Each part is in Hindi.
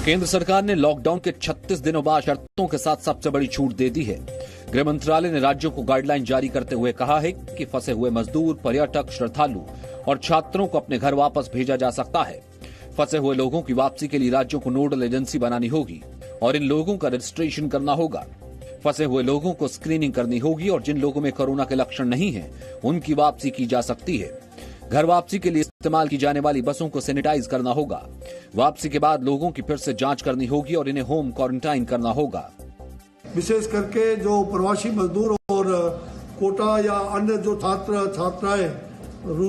केंद्र सरकार ने लॉकडाउन के 36 दिनों बाद शर्तों के साथ सबसे बड़ी छूट दे दी है। गृह मंत्रालय ने राज्यों को गाइडलाइन जारी करते हुए कहा है कि फंसे हुए मजदूर, पर्यटक, श्रद्धालु और छात्रों को अपने घर वापस भेजा जा सकता है। फंसे हुए लोगों की वापसी के लिए राज्यों को नोडल एजेंसी बनानी होगी और इन लोगों का रजिस्ट्रेशन करना होगा। फंसे हुए लोगों को स्क्रीनिंग करनी होगी और जिन लोगों में कोरोना के लक्षण नहीं हैं, उनकी वापसी की जा सकती है। घर वापसी के लिए इस्तेमाल की जाने वाली बसों को सैनिटाइज करना होगा। वापसी के बाद लोगों की फिर से जांच करनी होगी और इन्हें होम क्वारंटाइन करना होगा। विशेष करके जो प्रवासी मजदूर और कोटा या अन्य जो छात्र छात्राएं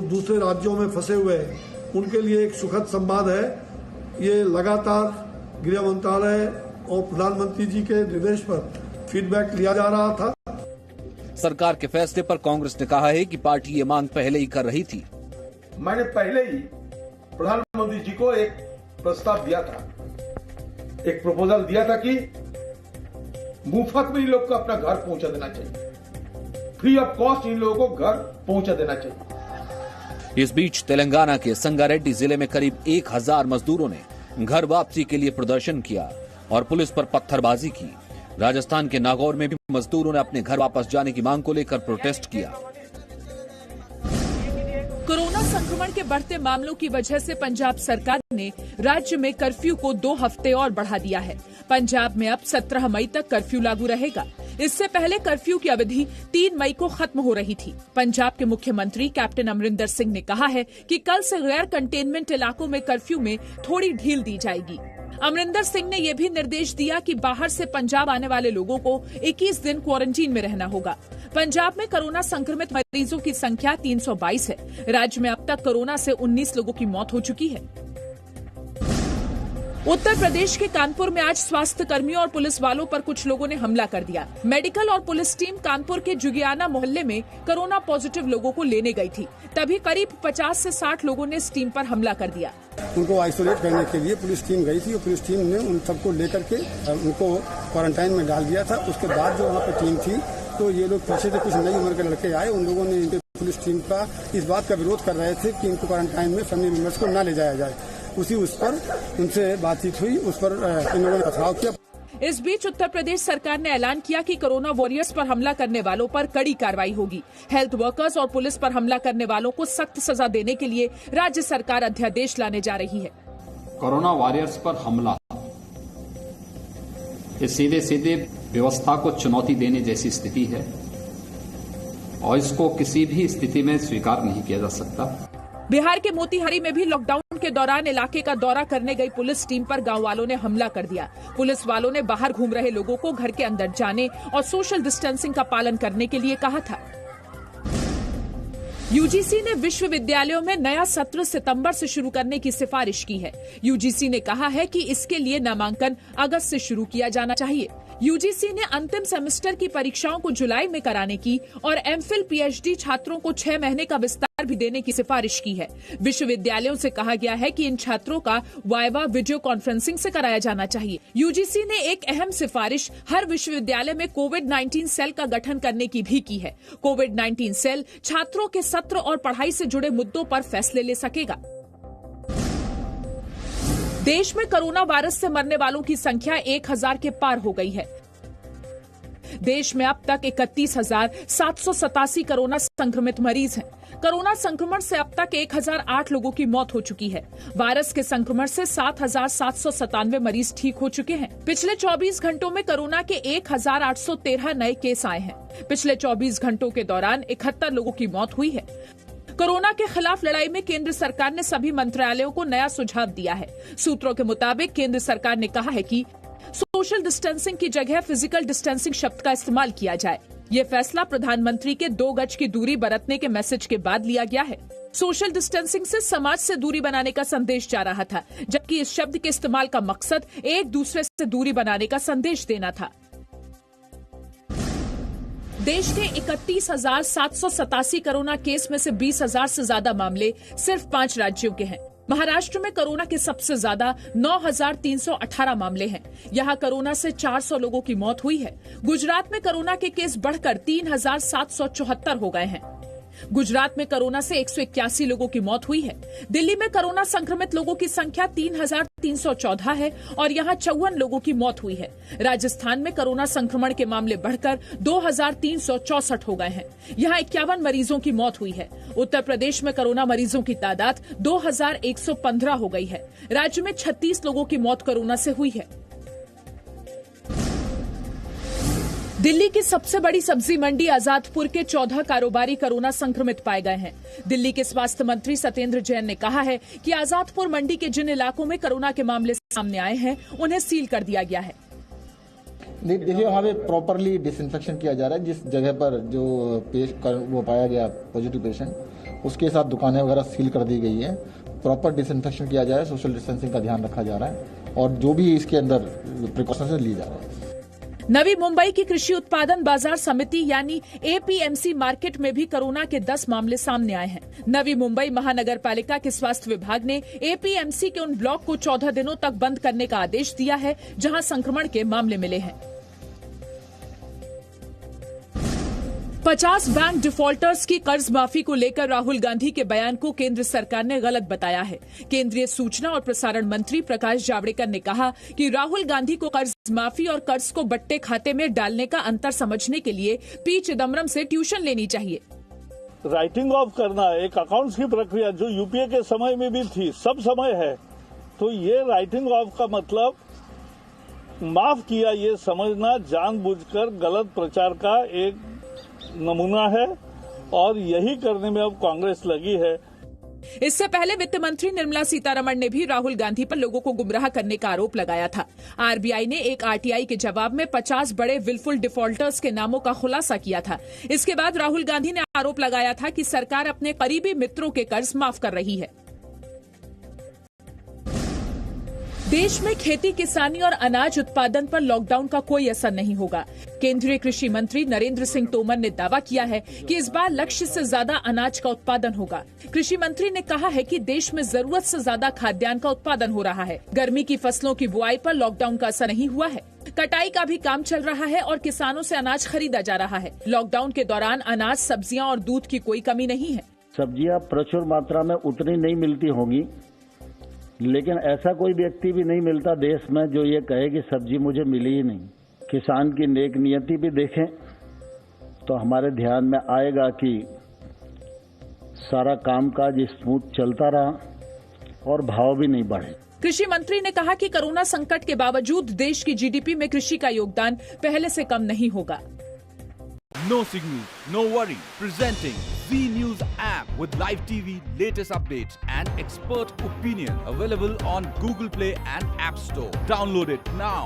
दूसरे राज्यों में फंसे हुए हैं, उनके लिए एक सुखद संवाद है। ये लगातार गृह मंत्रालय और प्रधानमंत्री जी के निर्देश पर फीडबैक लिया जा रहा था। सरकार के फैसले पर कांग्रेस ने कहा है कि पार्टी ये मांग पहले ही कर रही थी। मैंने पहले ही प्रधानमंत्री जी को एक प्रस्ताव दिया था, एक प्रपोजल दिया था कि मुफ्त में इन लोग को अपना घर पहुंचा देना चाहिए, फ्री ऑफ कॉस्ट इन लोगों को घर पहुंचा देना चाहिए। इस बीच तेलंगाना के संगारेड्डी जिले में करीब 1000 मजदूरों ने घर वापसी के लिए प्रदर्शन किया और पुलिस पर पत्थरबाजी की। राजस्थान के नागौर में भी मजदूरों ने अपने घर वापस जाने की मांग को लेकर प्रोटेस्ट किया। कोरोना संक्रमण के बढ़ते मामलों की वजह से पंजाब सरकार ने राज्य में कर्फ्यू को 2 हफ्ते और बढ़ा दिया है। पंजाब में अब 17 मई तक कर्फ्यू लागू रहेगा। इससे पहले कर्फ्यू की अवधि 3 मई को खत्म हो रही थी। पंजाब के मुख्यमंत्री कैप्टन अमरिंदर सिंह ने कहा है कि कल से गैर कंटेनमेंट इलाकों में कर्फ्यू में थोड़ी ढील दी जाएगी। अमरिंदर सिंह ने यह भी निर्देश दिया कि बाहर से पंजाब आने वाले लोगों को 21 दिन क्वारंटीन में रहना होगा। पंजाब में कोरोना संक्रमित मरीजों की संख्या 322 है। राज्य में अब तक कोरोना से 19 लोगों की मौत हो चुकी है। उत्तर प्रदेश के कानपुर में आज स्वास्थ्य कर्मियों और पुलिस वालों पर कुछ लोगों ने हमला कर दिया। मेडिकल और पुलिस टीम कानपुर के जुगियाना मोहल्ले में कोरोना पॉजिटिव लोगों को लेने गई थी। तभी करीब 50 से 60 लोगों ने इस टीम पर हमला कर दिया। उनको आइसोलेट करने के लिए पुलिस टीम गई थी और पुलिस टीम ने उन सबको लेकर के उनको क्वारंटाइन में डाल दिया था। उसके बाद जो वहाँ पे टीम थी, तो ये लोग पीछे से कुछ नई उम्र के लड़के आए। उन लोगों ने इनके पुलिस टीम का इस बात का विरोध कर रहे थे कि इनको क्वारंटाइन में फैमिली मेंबर्स को न ले जाया जाए। उस पर उनसे बातचीत हुई, उस पर इन लोगों ने पथराव किया। इस बीच उत्तर प्रदेश सरकार ने ऐलान किया कि कोरोना वॉरियर्स पर हमला करने वालों पर कड़ी कार्रवाई होगी। हेल्थ वर्कर्स और पुलिस पर हमला करने वालों को सख्त सजा देने के लिए राज्य सरकार अध्यादेश लाने जा रही है। कोरोना वॉरियर्स पर हमला ये सीधे सीधे व्यवस्था को चुनौती देने जैसी स्थिति है और इसको किसी भी स्थिति में स्वीकार नहीं किया जा सकता। बिहार के मोतिहारी में भी लॉकडाउन के दौरान इलाके का दौरा करने गई पुलिस टीम पर गांव वालों ने हमला कर दिया। पुलिस वालों ने बाहर घूम रहे लोगों को घर के अंदर जाने और सोशल डिस्टेंसिंग का पालन करने के लिए कहा था। यूजीसी ने विश्वविद्यालयों में नया सत्र सितंबर से शुरू करने की सिफारिश की है। यूजीसी ने कहा है कि इसके लिए नामांकन अगस्त से शुरू किया जाना चाहिए। यूजीसी ने अंतिम सेमेस्टर की परीक्षाओं को जुलाई में कराने की और एमफिल पीएचडी छात्रों को 6 महीने का विस्तार भी देने की सिफारिश की है। विश्वविद्यालयों से कहा गया है कि इन छात्रों का वाइवा वीडियो कॉन्फ्रेंसिंग से कराया जाना चाहिए। यूजीसी ने एक अहम सिफारिश हर विश्वविद्यालय में कोविड-19 सेल का गठन करने की भी की है। कोविड-19 सेल छात्रों के सत्र और पढ़ाई से जुड़े मुद्दों पर फैसले ले सकेगा। देश में कोरोना वायरस से मरने वालों की संख्या 1000 के पार हो गई है। देश में अब तक 31,787 कोरोना संक्रमित मरीज हैं। कोरोना संक्रमण से अब तक 1008 लोगों की मौत हो चुकी है। वायरस के संक्रमण से 7,797 मरीज ठीक हो चुके हैं। पिछले 24 घंटों में कोरोना के 1,813 नए केस आए हैं। पिछले 24 घंटों के दौरान 71 लोगों की मौत हुई है। कोरोना के खिलाफ लड़ाई में केंद्र सरकार ने सभी मंत्रालयों को नया सुझाव दिया है। सूत्रों के मुताबिक केंद्र सरकार ने कहा है कि सोशल डिस्टेंसिंग की जगह फिजिकल डिस्टेंसिंग शब्द का इस्तेमाल किया जाए। ये फैसला प्रधानमंत्री के 2 गज की दूरी बरतने के मैसेज के बाद लिया गया है। सोशल डिस्टेंसिंग से समाज से दूरी बनाने का संदेश जा रहा था, जबकि इस शब्द के इस्तेमाल का मकसद एक दूसरे से दूरी बनाने का संदेश देना था। देश के 31,787 कोरोना केस में से 20,000 से ज्यादा मामले सिर्फ 5 राज्यों के हैं। महाराष्ट्र में कोरोना के सबसे ज्यादा 9,318 मामले हैं। यहां कोरोना से 400 लोगों की मौत हुई है। गुजरात में कोरोना के केस बढ़कर 3,774 हो गए हैं। गुजरात में कोरोना से 181 लोगों की मौत हुई है। दिल्ली में कोरोना संक्रमित लोगों की संख्या 3,314 है और यहां 54 लोगों की मौत हुई है। राजस्थान में कोरोना संक्रमण के मामले बढ़कर 2,364 हो गए हैं। यहां 51 मरीजों की मौत हुई है। उत्तर प्रदेश में कोरोना मरीजों की तादाद 2,115 हो गई है। राज्य में 36 लोगों की मौत कोरोना से हुई है। दिल्ली की सबसे बड़ी सब्जी मंडी आजादपुर के 14 कारोबारी कोरोना संक्रमित पाए गए हैं। दिल्ली के स्वास्थ्य मंत्री सत्येंद्र जैन ने कहा है कि आजादपुर मंडी के जिन इलाकों में कोरोना के मामले सामने आए हैं उन्हें सील कर दिया गया है। देखिए, वहाँ पे प्रॉपरली डिसइंफेक्शन किया जा रहा है। जिस जगह पर जो वो पाया गया पॉजिटिव पेशेंट, उसके साथ दुकानें वगैरह सील कर दी गई है। प्रॉपर डिसइंफेक्शन किया जा रहा है, सोशल डिस्टेंसिंग का ध्यान रखा जा रहा है और जो भी इसके अंदर प्रिकॉशंस लिए जा रहे हैं। नवी मुंबई की कृषि उत्पादन बाजार समिति यानी एपीएमसी मार्केट में भी कोरोना के 10 मामले सामने आए हैं। नवी मुंबई महानगर पालिका के स्वास्थ्य विभाग ने एपीएमसी के उन ब्लॉक को 14 दिनों तक बंद करने का आदेश दिया है जहां संक्रमण के मामले मिले हैं। 50 बैंक डिफॉल्टर्स की कर्ज माफी को लेकर राहुल गांधी के बयान को केंद्र सरकार ने गलत बताया है। केंद्रीय सूचना और प्रसारण मंत्री प्रकाश जावड़ेकर ने कहा कि राहुल गांधी को कर्ज माफी और कर्ज को बट्टे खाते में डालने का अंतर समझने के लिए पी चिदम्बरम से ट्यूशन लेनी चाहिए। राइटिंग ऑफ करना एक अकाउंट्स की प्रक्रिया जो यूपीए के समय में भी थी, सब समय है। तो ये राइटिंग ऑफ का मतलब माफ किया, ये समझना जानबूझकर गलत प्रचार का एक नमूना है और यही करने में अब कांग्रेस लगी है। इससे पहले वित्त मंत्री निर्मला सीतारमण ने भी राहुल गांधी पर लोगों को गुमराह करने का आरोप लगाया था। आरबीआई ने एक आरटीआई के जवाब में 50 बड़े विलफुल डिफॉल्टर्स के नामों का खुलासा किया था। इसके बाद राहुल गांधी ने आरोप लगाया था कि सरकार अपने करीबी मित्रों के कर्ज माफ कर रही है। देश में खेती किसानी और अनाज उत्पादन पर लॉकडाउन का कोई असर नहीं होगा। केंद्रीय कृषि मंत्री नरेंद्र सिंह तोमर ने दावा किया है कि इस बार लक्ष्य से ज्यादा अनाज का उत्पादन होगा। कृषि मंत्री ने कहा है कि देश में जरूरत से ज्यादा खाद्यान्न का उत्पादन हो रहा है। गर्मी की फसलों की बुआई पर लॉकडाउन का असर नहीं हुआ है। कटाई का भी काम चल रहा है और किसानों से अनाज खरीदा जा रहा है। लॉकडाउन के दौरान अनाज, सब्जियां और दूध की कोई कमी नहीं है। सब्जियां प्रचुर मात्रा में उतनी नहीं मिलती होंगी, लेकिन ऐसा कोई व्यक्ति भी नहीं मिलता देश में जो ये कहे कि सब्जी मुझे मिली ही नहीं। किसान की नेक नियति भी देखें तो हमारे ध्यान में आएगा कि सारा कामकाज स्मूथ चलता रहा और भाव भी नहीं बढ़े। कृषि मंत्री ने कहा कि कोरोना संकट के बावजूद देश की जीडीपी में कृषि का योगदान पहले से कम नहीं होगा। No signal, no worry. Presenting Z News app with live TV, latest updates and expert opinion. Available on Google Play and App Store. Download it now.